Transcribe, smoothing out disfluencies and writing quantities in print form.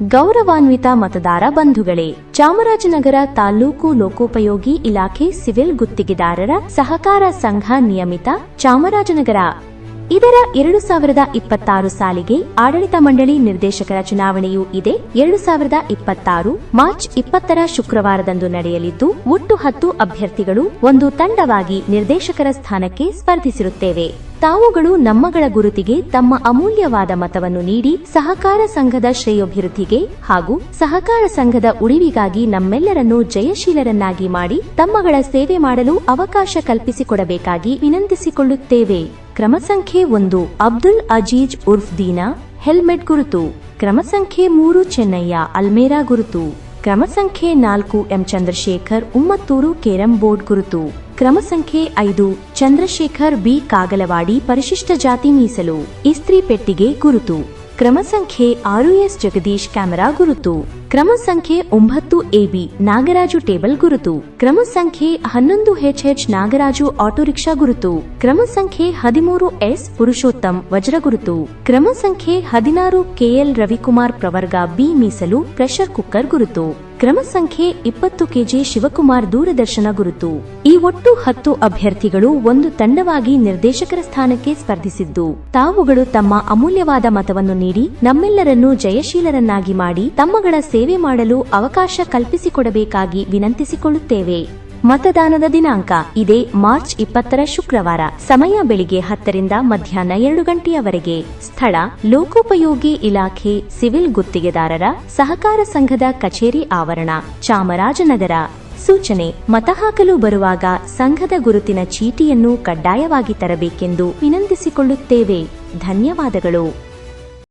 ಗೌರವಾನ್ವಿತ ಮತದಾರ ಬಂಧುಗಳೇ, ಚಾಮರಾಜನಗರ ತಾಲೂಕು ಲೋಕೋಪಯೋಗಿ ಇಲಾಖೆ ಸಿವಿಲ್ ಗುತ್ತಿಗೆದಾರರ ಸಹಕಾರ ಸಂಘ ನಿಯಮಿತ ಚಾಮರಾಜನಗರ ಇದರ 2026 ಸಾಲಿಗೆ ಆಡಳಿತ ಮಂಡಳಿ ನಿರ್ದೇಶಕರ ಚುನಾವಣೆಯೂ ಇದೆ. 2026 ಮಾರ್ಚ್ 20ರ ಶುಕ್ರವಾರದಂದು ನಡೆಯಲಿದ್ದು ಒಟ್ಟು 10 ಅಭ್ಯರ್ಥಿಗಳು ಒಂದು ತಂಡವಾಗಿ ನಿರ್ದೇಶಕರ ಸ್ಥಾನಕ್ಕೆ ಸ್ಪರ್ಧಿಸಿರುತ್ತೇವೆ. ತಾವುಗಳು ನಮ್ಮಗಳ ಗುರುತಿಗೆ ತಮ್ಮ ಅಮೂಲ್ಯವಾದ ಮತವನ್ನು ನೀಡಿ ಸಹಕಾರ ಸಂಘದ ಶ್ರೇಯೋಭಿವೃದ್ಧಿಗೆ ಹಾಗೂ ಸಹಕಾರ ಸಂಘದ ಉಳಿವಿಗಾಗಿ ನಮ್ಮೆಲ್ಲರನ್ನೂ ಜಯಶೀಲರನ್ನಾಗಿ ಮಾಡಿ ತಮ್ಮಗಳ ಸೇವೆ ಮಾಡಲು ಅವಕಾಶ ಕಲ್ಪಿಸಿಕೊಡಬೇಕಾಗಿ ವಿನಂತಿಸಿಕೊಳ್ಳುತ್ತೇವೆ. ಕ್ರಮ ಸಂಖ್ಯೆ 1 ಅಬ್ದುಲ್ ಅಜೀಜ್ ಉರ್ಫ್ ದೀನಾ, ಹೆಲ್ಮೆಟ್ ಗುರುತು. ಕ್ರಮ ಸಂಖ್ಯೆ 3 ಚೆನ್ನಯ್ಯ, ಅಲ್ಮೇರಾ ಗುರುತು. ಕ್ರಮ ಸಂಖ್ಯೆ 4 M Chandrashekar, Ummathur, carrom board ಗುರುತು. ಕ್ರಮ ಸಂಖ್ಯೆ 5 ಚಂದ್ರಶೇಖರ್ ಬಿ, ಕಾಗಲವಾಡಿ, ಪರಿಶಿಷ್ಟ ಜಾತಿ ಮೀಸಲು, ಇಸ್ತ್ರಿ ಪೆಟ್ಟಿಗೆ ಗುರುತು. ಕ್ರಮ ಸಂಖ್ಯೆ 6 ಎಸ್ ಜಗದೀಶ್, ಕ್ಯಾಮೆರಾ ಗುರುತು. ಕ್ರಮ ಸಂಖ್ಯೆ 9 ಎಬಿ ನಾಗರಾಜು, ಟೇಬಲ್ ಗುರುತು. ಕ್ರಮ ಸಂಖ್ಯೆ 11 ಎಚ್ ನಾಗರಾಜು, ಆಟೋ ರಿಕ್ಷಾ ಗುರುತು. ಕ್ರಮ ಸಂಖ್ಯೆ 13 ಎಸ್ ಪುರುಷೋತ್ತಮ್, ವಜ್ರ ಗುರುತು. ಕ್ರಮ ಸಂಖ್ಯೆ 16 ಕೆಎಲ್ ರವಿಕುಮಾರ್, ಪ್ರವರ್ಗ ಬಿ ಮೀಸಲು, ಪ್ರೆಷರ್ ಕುಕ್ಕರ್ ಗುರುತು. ಕ್ರಮ ಸಂಖ್ಯೆ 20 ಕೆಜೆ ಶಿವಕುಮಾರ್, ದೂರದರ್ಶನ ಗುರುತು. ಈ ಒಟ್ಟು 10 ಅಭ್ಯರ್ಥಿಗಳು ಒಂದು ತಂಡವಾಗಿ ನಿರ್ದೇಶಕರ ಸ್ಥಾನಕ್ಕೆ ಸ್ಪರ್ಧಿಸಿದ್ದು, ತಾವುಗಳು ತಮ್ಮ ಅಮೂಲ್ಯವಾದ ಮತವನ್ನು ನೀಡಿ ನಮ್ಮೆಲ್ಲರನ್ನೂ ಜಯಶೀಲರನ್ನಾಗಿ ಮಾಡಿ ತಮ್ಮಗಳ ಸೇವೆ ಮಾಡಲು ಅವಕಾಶ ಕಲ್ಪಿಸಿಕೊಡಬೇಕಾಗಿ ವಿನಂತಿಸಿಕೊಳ್ಳುತ್ತೇವೆ. ಮತದಾನದ ದಿನಾಂಕ ಇದೇ ಮಾರ್ಚ್ 20ರ ಶುಕ್ರವಾರ. ಸಮಯ ಬೆಳಿಗ್ಗೆ 10ರಿಂದ ಮಧ್ಯಾಹ್ನ 2 ಗಂಟೆಯವರೆಗೆ. ಸ್ಥಳ ಲೋಕೋಪಯೋಗಿ ಇಲಾಖೆ ಸಿವಿಲ್ ಗುತ್ತಿಗೆದಾರರ ಸಹಕಾರ ಸಂಘದ ಕಚೇರಿ ಆವರಣ, ಚಾಮರಾಜನಗರ. ಸೂಚನೆ: ಮತ ಹಾಕಲು ಬರುವಾಗ ಸಂಘದ ಗುರುತಿನ ಚೀಟಿಯನ್ನು ಕಡ್ಡಾಯವಾಗಿ ತರಬೇಕೆಂದು ವಿನಂತಿಸಿಕೊಳ್ಳುತ್ತೇವೆ. ಧನ್ಯವಾದಗಳು.